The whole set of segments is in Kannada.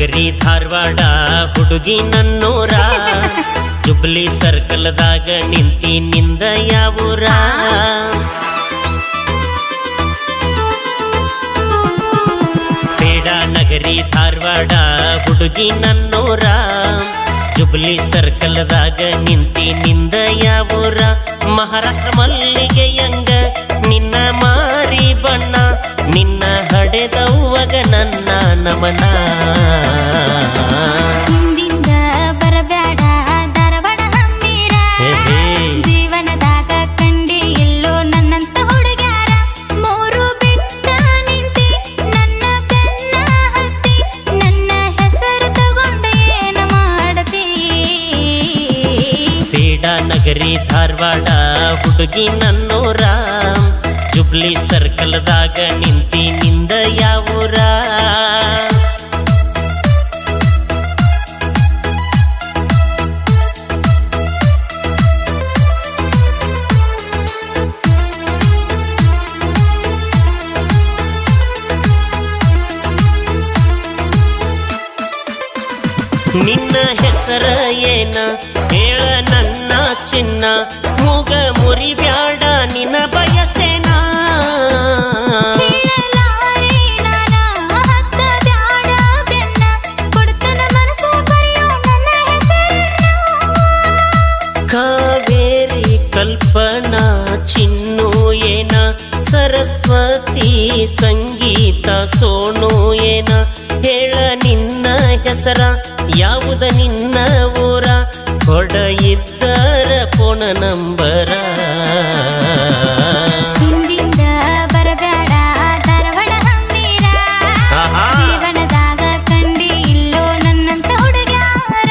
ನಗರಿ ಧಾರವಾಡ ಹುಡುಗಿ ನನ್ನೂರ ಜುಬ್ಲಿ ಸರ್ಕಲ್ದಾಗ ನಿಂತಿ ನಿಂದ ಯಾವೂರ ಬೇಡ ನಗರಿ ಧಾರವಾಡ ಹುಡುಗಿ ನನ್ನೂರ ಜುಬ್ಲಿ ಸರ್ಕಲ್ದಾಗ ನಿಂತಿ ನಿಂದ ಯಾವೂರ ಮಹಾರಾಷ್ಟ್ರ ಮಲ್ಲಿಗೆಯಂಗ ನಿನ್ನ ಮಾರಿ ಬಣ್ಣ ನಿನ್ನ ಹಡೆದವ್ವಗ ನನ್ನ ನಮನ ಹಿಂದಿಂದ ಬರಬೇಡ ಧಾರವಾಡ ಹಮ್ಮೀರ ಜೀವನದಾಗ ಕಂಡಿ ಇಲ್ಲೋ ನನ್ನಂತ ಹುಡುಗ್ಯಾರ ಮೂರು ಬಿಟ್ಟ ನಿಂತಿ ನನ್ನ ಬೆನ್ನ ಹತ್ತಿ ನನ್ನ ಹೆಸರು ತಗೊಂಡು ಏನ ಮಾಡತಿ ಬೇಡ ನಗರಿ ಧಾರವಾಡ ಹುಡುಗಿ ನನ್ನೂರ ಜುಬ್ಲಿ ಸರ್ಕಲ್ದಾಗ ನಿಂತಿ ನಿಂದ ಯಾವೂರ ನಿನ್ನ ಹೆಸರ ಏನ ಹೇಳ ನನ್ನ ಚಿನ್ನ ಮೂಗ ಮುರಿಬ್ಯಾಡ ನಿನ್ನ ಬಯಸೇನ ಕಾವೇರಿ ಕಲ್ಪನಾ ಚಿನ್ನು ಏನ ಸರಸ್ವತಿ ಸಂಗೀತ ಸೋನು ಏನ ಹೇಳ ನಿನ್ನ ಹೆಸರ ಯಾವುದ ನಿನ್ನ ಊರ ಕೊಡ ಇದ್ದರ ಫೋನ ನಂಬರ ಹಿಂದಿಂದ ಬರಬೇಡ ಧಾರವಾಡ ಹಮ್ಮೀರ ಜೀವನದಾಗ ಕಂಡಿ ಇಲ್ಲೋ ನನ್ನಂತ ಹುಡುಗ್ಯಾರ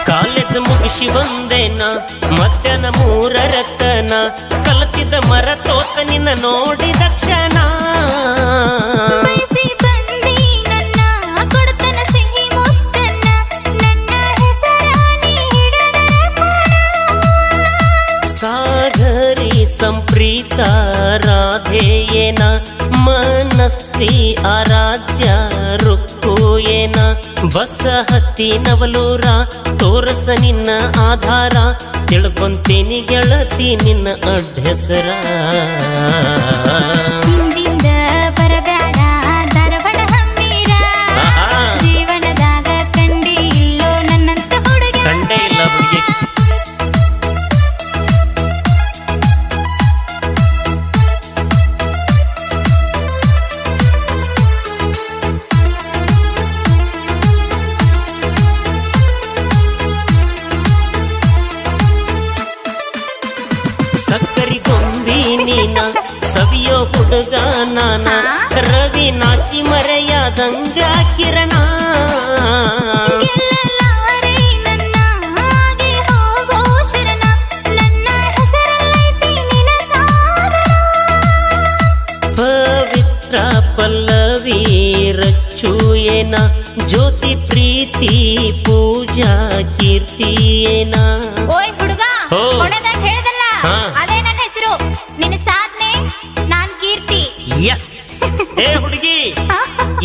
ಕಾಲೇಜ್ ಮುಗಿಸಿ ಬಂದೇನ ಮಧ್ಯಾಹ್ನ 3:00 ಕಲತಿದ್ದ ಮರ ತೋತ ನಿನ್ನ ನೋಡಿದ ಕ್ಷಣ ಬಯಸಿ ಬಂದಿ ನನ್ನ ಕೊಡ್ತನ ಸಿಹಿ ಮುತ್ತನ್ನ ನನ್ನ ಹೆಸರ ನೀ ಹಿಡದ ಸಾಗರಿ ಸಂಪ್ರೀತ ರಾಧೆ ಏನ ಮನಸ್ವಿ ಆರಾಧ್ಯ ರುಕ್ಕು ಏನ ಬಸ ಹತ್ತಿ ನವಲೂರ ತೋರಸ ನಿನ್ನ ಆಧಾರ ತಿಳ್ಕೊಂತೀನಿ ಗೆಳತಿ ನಿನ್ನ ಅಡ್ಡೆಸರ ಹಿಂದಿಂದ ಬರಬೇಡ ಧಾರವಾಡ ಹಮ್ಮೀರ ಜೀವನದಾಗ ಕಂಡಿ ಇಲ್ಲೋ ನನ್ನಂತ ಹುಡುಗ ಕಂಡೇ ಇಲ್ಲ ಹುಡುಗಿ ಸಕ್ಕರಿ ಗೊಂಬಿ ನೀನ ಸವಿಯೋ ಹುಡುಗ ನಾನ ರವಿ ನಾಚಿ ಮರೆಯಾದಂಗ ಕಿರಣ ಗೆಲ್ಲಲಾರೆ ನನ್ನ ಹಾಗೆ ಹೋಗೋ ಶರಣ ನನ್ನ ಹೆಸರಲ್ಲೈತಿ ನಿನ್ನ ಸಾಧನ ಪವಿತ್ರ ಪಲ್ಲವಿ ರಚ್ಚು ಏನ ಜ್ಯೋತಿ ಪ್ರೀತಿ ಪೂಜಾ ಕೀರ್ತಿ ಏನ ಓಯ್ ಹುಡುಗ ಓ. ಕೊನೆದಾಗ ಹೇಳ್ದಲ್ಲ ಹಾ. ಅದೇ ನನ್ನ ಹೆಸರು ನಿನ್ನ ಸಾಧನೆ ನಾನ್ ಕೀರ್ತಿ ಎಸ್ ಏ ಹುಡುಗಿ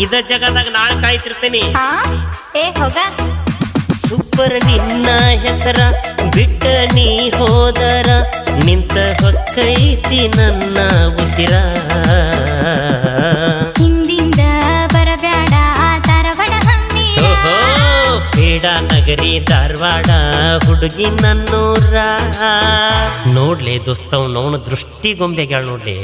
ಇದ ಜಗದಾಗ ನಾಳೆ ಕಾಯ್ತಿರ್ತೇನೆ ಹಾ ಏ ಹೋಗ ಸೂಪರ್ ನಿನ್ನ ಹೆಸರ ಬಿಟ್ಟ ನೀ ಹೋದರ ನಿಂತ ಹೊಕ್ಕೈತಿ ನನ್ನ ಉಸಿರ ಹಿಂದಿಂದ ಬರಬೇಡ ಧಾರವಾಡ ಹಮ್ಮೀರ ಓಹೋ ಬೇಡ ನಗರಿ ಧಾರವಾಡ ಹುಡುಗಿ ನನ್ನೂರ ನೋಡ್ಲೆ ದೋಸ್ತವ್ ನೋಣ ದೃಷ್ಟಿ ಗೊಂಬೆಗಳು ನೋಡ್ಲಿ